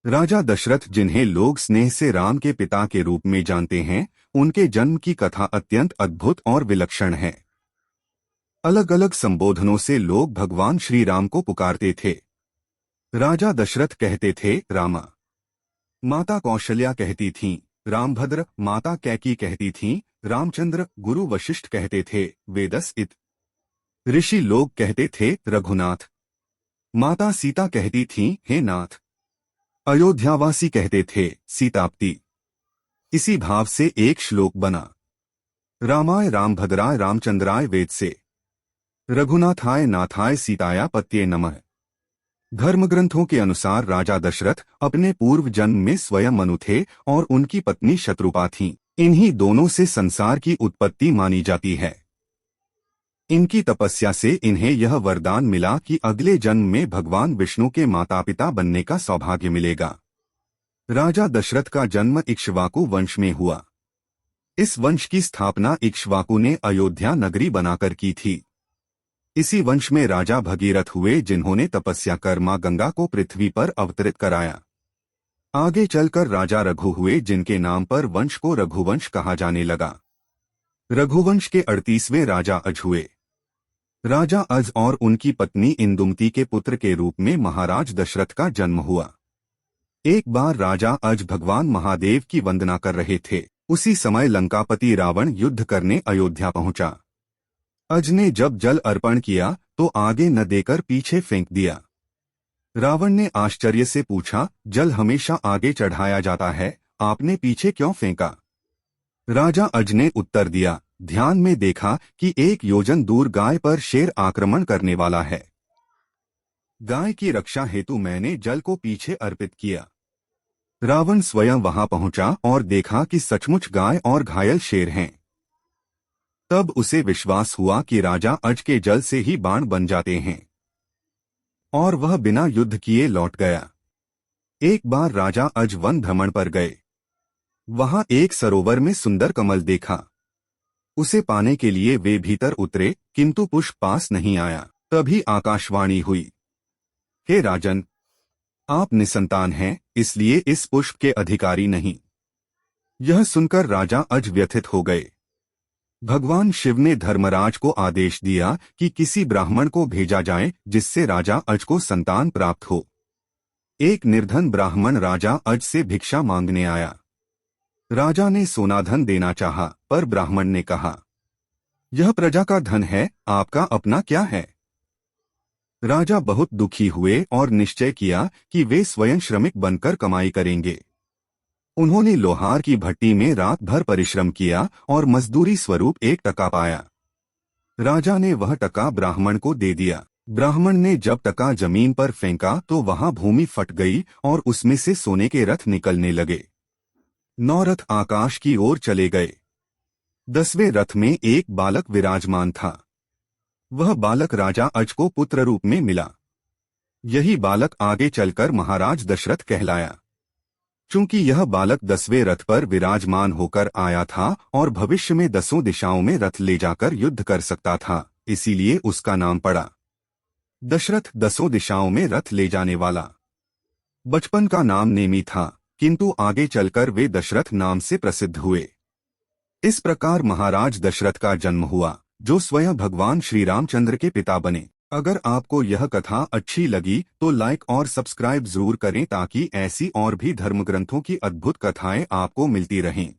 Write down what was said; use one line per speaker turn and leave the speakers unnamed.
राजा दशरथ, जिन्हें लोग स्नेह से राम के पिता के रूप में जानते हैं, उनके जन्म की कथा अत्यंत अद्भुत और विलक्षण है। अलग अलग संबोधनों से लोग भगवान श्री राम को पुकारते थे। राजा दशरथ कहते थे रामा। माता कौशल्या कहती थीं रामभद्र। माता कैकी कहती थीं रामचंद्र। गुरु वशिष्ठ कहते थे वेदस इत। ऋषि लोग कहते थे रघुनाथ। माता सीता कहती थीं हे नाथ। अयोध्यावासी कहते थे सीताप्ति। इसी भाव से एक श्लोक बना। रामाय रामभद्राय रामचंद्राय वेद से, रघुनाथाय नाथाय सीताया पत्ये नमः। धर्मग्रंथों के अनुसार राजा दशरथ अपने पूर्व जन्म में स्वयं मनु थे और उनकी पत्नी शत्रुपा थीं। इन्हीं दोनों से संसार की उत्पत्ति मानी जाती है। इनकी तपस्या से इन्हें यह वरदान मिला कि अगले जन्म में भगवान विष्णु के माता पिता बनने का सौभाग्य मिलेगा। राजा दशरथ का जन्म इक्ष्वाकु वंश में हुआ। इस वंश की स्थापना इक्ष्वाकु ने अयोध्या नगरी बनाकर की थी। इसी वंश में राजा भगीरथ हुए, जिन्होंने तपस्या कर मां गंगा को पृथ्वी पर अवतरित कराया। आगे चलकर राजा रघु हुए, जिनके नाम पर वंश को रघुवंश कहा जाने लगा। रघुवंश के 38वें राजा अज हुए। राजा अज और उनकी पत्नी इंदुमती के पुत्र के रूप में महाराज दशरथ का जन्म हुआ। एक बार राजा अज भगवान महादेव की वंदना कर रहे थे। उसी समय लंकापति रावण युद्ध करने अयोध्या पहुंचा। अज ने जब जल अर्पण किया तो आगे न देकर पीछे फेंक दिया। रावण ने आश्चर्य से पूछा, जल हमेशा आगे चढ़ाया जाता है, आपने पीछे क्यों फेंका? राजा अज ने उत्तर दिया, ध्यान में देखा कि 1 योजन दूर गाय पर शेर आक्रमण करने वाला है। गाय की रक्षा हेतु मैंने जल को पीछे अर्पित किया। रावण स्वयं वहां पहुंचा और देखा कि सचमुच गाय और घायल शेर हैं। तब उसे विश्वास हुआ कि राजा अज के जल से ही बाण बन जाते हैं, और वह बिना युद्ध किए लौट गया। एक बार राजा अज वन भ्रमण पर गए। वहां एक सरोवर में सुंदर कमल देखा। उसे पाने के लिए वे भीतर उतरे, किंतु पुष्प पास नहीं आया। तभी आकाशवाणी हुई, हे राजन, आप निसंतान हैं, इसलिए इस पुष्प के अधिकारी नहीं। यह सुनकर राजा अज व्यथित हो गए। भगवान शिव ने धर्मराज को आदेश दिया कि किसी ब्राह्मण को भेजा जाए, जिससे राजा अज को संतान प्राप्त हो। एक निर्धन ब्राह्मण राजा अज से भिक्षा मांगने आया। राजा ने सोना धन देना चाहा, पर ब्राह्मण ने कहा, यह प्रजा का धन है, आपका अपना क्या है? राजा बहुत दुखी हुए और निश्चय किया कि वे स्वयं श्रमिक बनकर कमाई करेंगे। उन्होंने लोहार की भट्टी में रात भर परिश्रम किया और मजदूरी स्वरूप 1 टका पाया। राजा ने वह टका ब्राह्मण को दे दिया। ब्राह्मण ने जब टका जमीन पर फेंका तो वहां भूमि फट गई और उसमें से सोने के रथ निकलने लगे। 9 रथ आकाश की ओर चले गए। 10वें रथ में एक बालक विराजमान था। वह बालक राजा अज को पुत्र रूप में मिला। यही बालक आगे चलकर महाराज दशरथ कहलाया। चूंकि यह बालक 10वें रथ पर विराजमान होकर आया था और भविष्य में 10 दिशाओं में रथ ले जाकर युद्ध कर सकता था, इसीलिए उसका नाम पड़ा दशरथ, 10 दिशाओं में रथ ले जाने वाला। बचपन का नाम नेमी था, किंतु आगे चलकर वे दशरथ नाम से प्रसिद्ध हुए। इस प्रकार महाराज दशरथ का जन्म हुआ, जो स्वयं भगवान श्री रामचंद्र के पिता बने। अगर आपको यह कथा अच्छी लगी तो लाइक और सब्सक्राइब जरूर करें, ताकि ऐसी और भी धर्मग्रंथों की अद्भुत कथाएं आपको मिलती रहें।